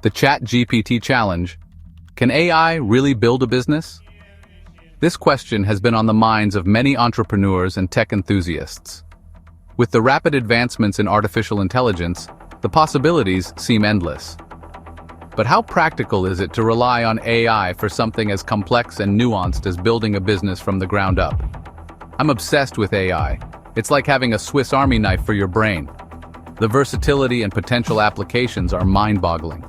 The ChatGPT challenge. Can AI really build a business? This question has been on the minds of many entrepreneurs and tech enthusiasts. With the rapid advancements in artificial intelligence, the possibilities seem endless. But how practical is it to rely on AI for something as complex and nuanced as building a business from the ground up? I'm obsessed with AI. It's like having a Swiss Army knife for your brain. The versatility and potential applications are mind-boggling.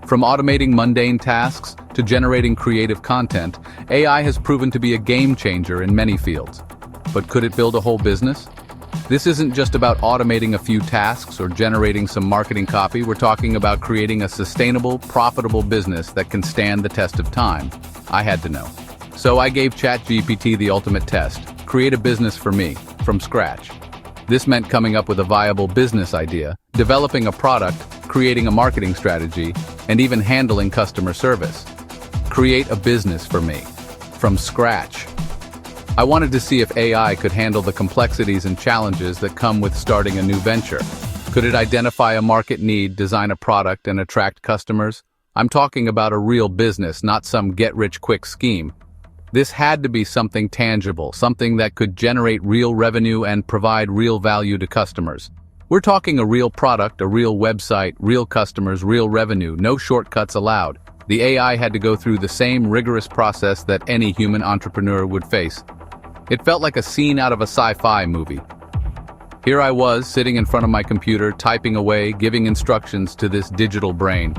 From automating mundane tasks to generating creative content, AI has proven to be a game changer in many fields. But could it build a whole business? This isn't just about automating a few tasks or generating some marketing copy. We're talking about creating a sustainable, profitable business that can stand the test of time. I had to know. So I gave ChatGPT the ultimate test: create a business for me, from scratch. This meant coming up with a viable business idea, developing a product, creating a marketing strategy, and even handling customer service. Create a business for me, from scratch. I wanted to see if AI could handle the complexities and challenges that come with starting a new venture. Could it identify a market need, design a product, and attract customers? I'm talking about a real business, not some get-rich-quick scheme. This had to be something tangible, something that could generate real revenue and provide real value to customers. We're talking a real product, a real website, real customers, real revenue, no shortcuts allowed. The AI had to go through the same rigorous process that any human entrepreneur would face. It felt like a scene out of a sci-fi movie. Here I was, sitting in front of my computer, typing away, giving instructions to this digital brain.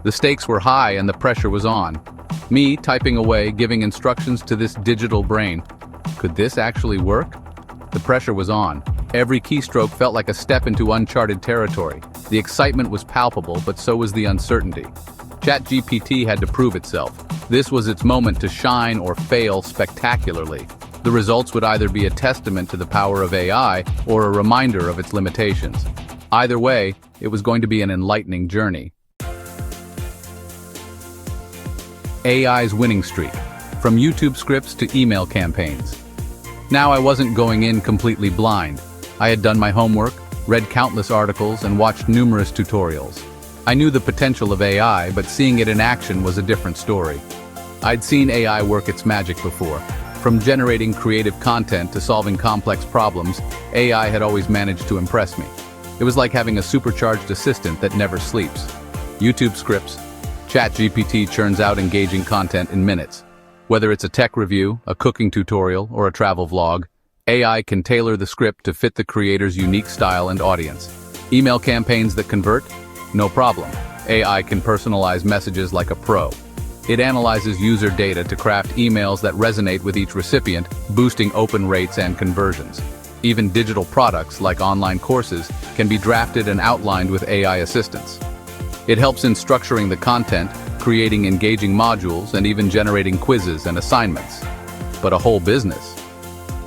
The stakes were high and the pressure was on. Me, typing away, giving instructions to this digital brain. Could this actually work? The pressure was on. Every keystroke felt like a step into uncharted territory. The excitement was palpable, but so was the uncertainty. ChatGPT had to prove itself. This was its moment to shine or fail spectacularly. The results would either be a testament to the power of AI or a reminder of its limitations. Either way, it was going to be an enlightening journey. AI's winning streak, from YouTube scripts to email campaigns. Now I wasn't going in completely blind. I had done my homework, read countless articles, and watched numerous tutorials. I knew the potential of AI, but seeing it in action was a different story. I'd seen AI work its magic before. From generating creative content to solving complex problems, AI had always managed to impress me. It was like having a supercharged assistant that never sleeps. YouTube scripts. ChatGPT churns out engaging content in minutes. Whether it's a tech review, a cooking tutorial, or a travel vlog, AI can tailor the script to fit the creator's unique style and audience. Email campaigns that convert? No problem. AI can personalize messages like a pro. It analyzes user data to craft emails that resonate with each recipient, boosting open rates and conversions. Even digital products, like online courses, can be drafted and outlined with AI assistance. It helps in structuring the content, creating engaging modules, and even generating quizzes and assignments. But a whole business?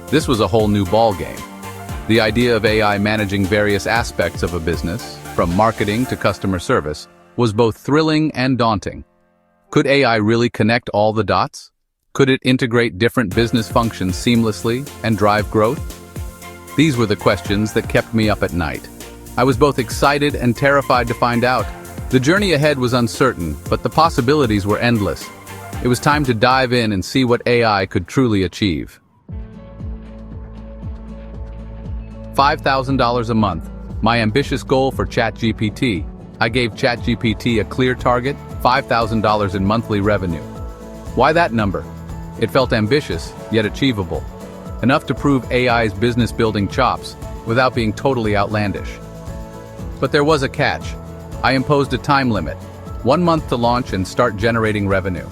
This was a whole new ballgame. The idea of AI managing various aspects of a business, from marketing to customer service, was both thrilling and daunting. Could AI really connect all the dots? Could it integrate different business functions seamlessly and drive growth? These were the questions that kept me up at night. I was both excited and terrified to find out. The journey ahead was uncertain, but the possibilities were endless. It was time to dive in and see what AI could truly achieve. $5,000 a month, my ambitious goal for ChatGPT. I gave ChatGPT a clear target, $5,000 in monthly revenue. Why that number? It felt ambitious, yet achievable. Enough to prove AI's business-building chops, without being totally outlandish. But there was a catch. I imposed a time limit, 1 month to launch and start generating revenue.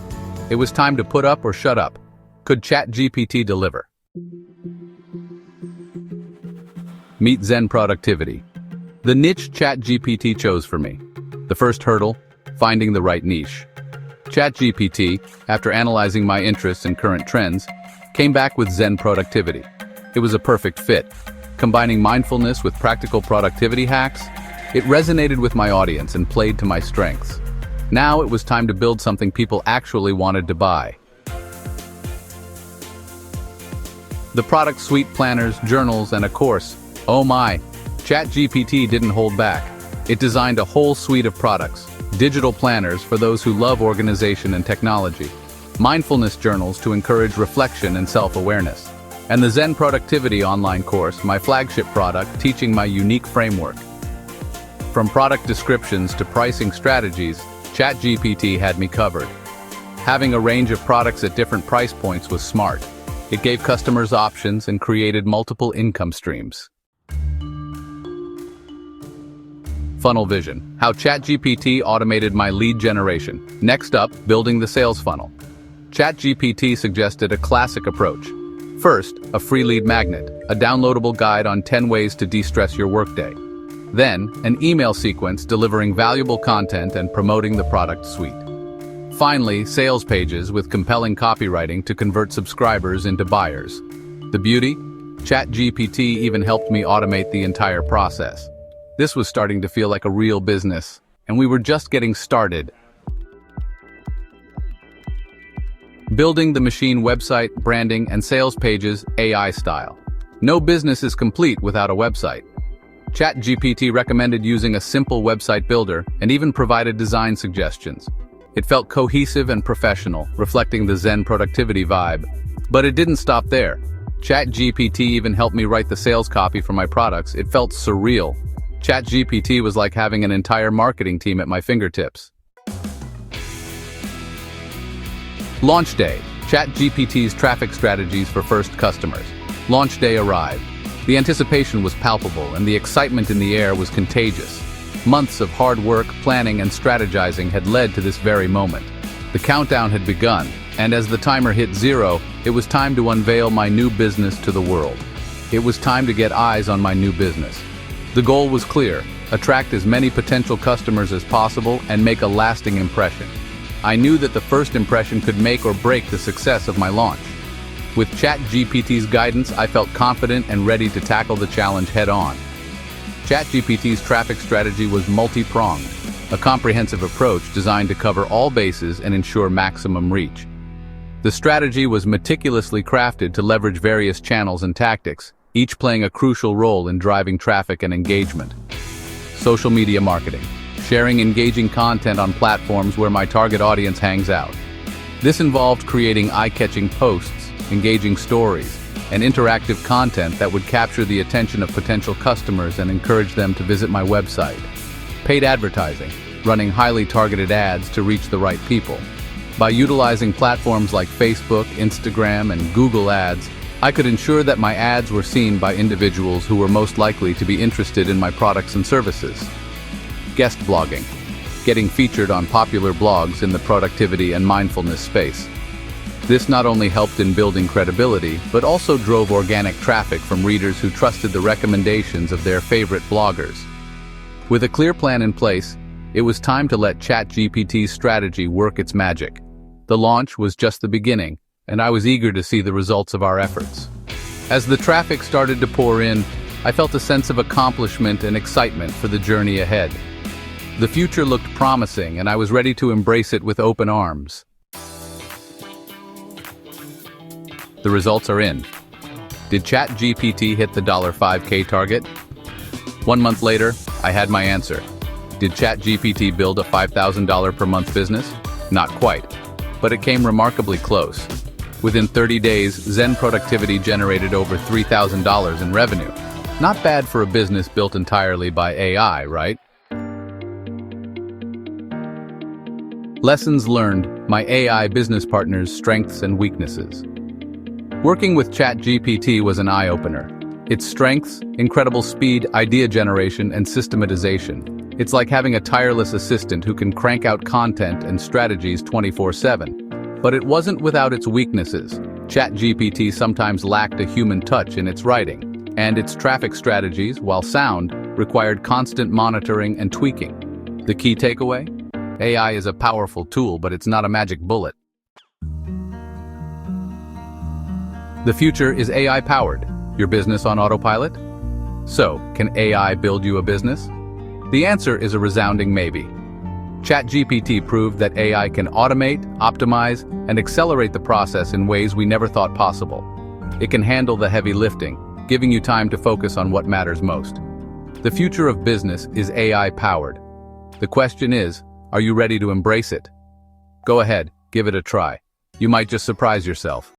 It was time to put up or shut up. Could ChatGPT deliver? Meet Zen Productivity. The niche ChatGPT chose for me. The first hurdle, finding the right niche. ChatGPT, after analyzing my interests and current trends, came back with Zen Productivity. It was a perfect fit. Combining mindfulness with practical productivity hacks, it resonated with my audience and played to my strengths. Now it was time to build something people actually wanted to buy. The product suite: planners, journals, and a course. Oh my, ChatGPT didn't hold back. It designed a whole suite of products. digital planners for those who love organization and technology, mindfulness journals to encourage reflection and self-awareness, and the Zen Productivity online course, my flagship product, teaching my unique framework. From product descriptions to pricing strategies, ChatGPT had me covered. Having a range of products at different price points was smart. It gave customers options and created multiple income streams. Funnel vision: how ChatGPT automated my lead generation. Next up, building the sales funnel. ChatGPT suggested a classic approach. First, a free lead magnet, a downloadable guide on 10 ways to de-stress your workday. Then, an email sequence delivering valuable content and promoting the product suite. Finally, sales pages with compelling copywriting to convert subscribers into buyers. The beauty? ChatGPT even helped me automate the entire process. This was starting to feel like a real business, and we were just getting started. Building the machine website, branding, and sales pages AI style. No business is complete without a website. ChatGPT recommended using a simple website builder and even provided design suggestions. It felt cohesive and professional, reflecting the Zen productivity vibe. But it didn't stop there. ChatGPT even helped me write the sales copy for my products. It felt surreal. ChatGPT was like having an entire marketing team at my fingertips. Launch day: ChatGPT's traffic strategies for first customers. Launch day arrived. The anticipation was palpable, and the excitement in the air was contagious. Months of hard work, planning, and strategizing had led to this very moment. The countdown had begun, and as the timer hit 0, it was time to unveil my new business to the world. It was time to get eyes on my new business. The goal was clear: attract as many potential customers as possible and make a lasting impression. I knew that the first impression could make or break the success of my launch. With ChatGPT's guidance, I felt confident and ready to tackle the challenge head-on. ChatGPT's traffic strategy was multi-pronged, a comprehensive approach designed to cover all bases and ensure maximum reach. The strategy was meticulously crafted to leverage various channels and tactics, each playing a crucial role in driving traffic and engagement. Social media marketing: sharing engaging content on platforms where my target audience hangs out. This involved creating eye-catching posts, engaging stories, and interactive content that would capture the attention of potential customers and encourage them to visit my website. Paid advertising: running highly targeted ads to reach the right people. By utilizing platforms like Facebook, Instagram, and Google Ads, I could ensure that my ads were seen by individuals who were most likely to be interested in my products and services. Guest blogging: getting featured on popular blogs in the productivity and mindfulness space. This not only helped in building credibility, but also drove organic traffic from readers who trusted the recommendations of their favorite bloggers. With a clear plan in place, it was time to let ChatGPT's strategy work its magic. The launch was just the beginning, and I was eager to see the results of our efforts. As the traffic started to pour in, I felt a sense of accomplishment and excitement for the journey ahead. The future looked promising, and I was ready to embrace it with open arms. The results are in. Did ChatGPT hit the $5K target? 1 month later, I had my answer. Did ChatGPT build a $5,000 per month business? Not quite, but it came remarkably close. Within 30 days, Zen Productivity generated over $3,000 in revenue. Not bad for a business built entirely by AI, right? Lessons learned: my AI business partner's strengths and weaknesses. Working with ChatGPT was an eye-opener. Its strengths: incredible speed, idea generation, and systematization. It's like having a tireless assistant who can crank out content and strategies 24/7. But it wasn't without its weaknesses. ChatGPT sometimes lacked a human touch in its writing, and its traffic strategies, while sound, required constant monitoring and tweaking. The key takeaway? AI is a powerful tool, but it's not a magic bullet. The future is AI-powered. Your business on autopilot? So, can AI build you a business? The answer is a resounding maybe. ChatGPT proved that AI can automate, optimize, and accelerate the process in ways we never thought possible. It can handle the heavy lifting, giving you time to focus on what matters most. The future of business is AI-powered. The question is, Are you ready to embrace it? Go ahead, give it a try. You might just surprise yourself.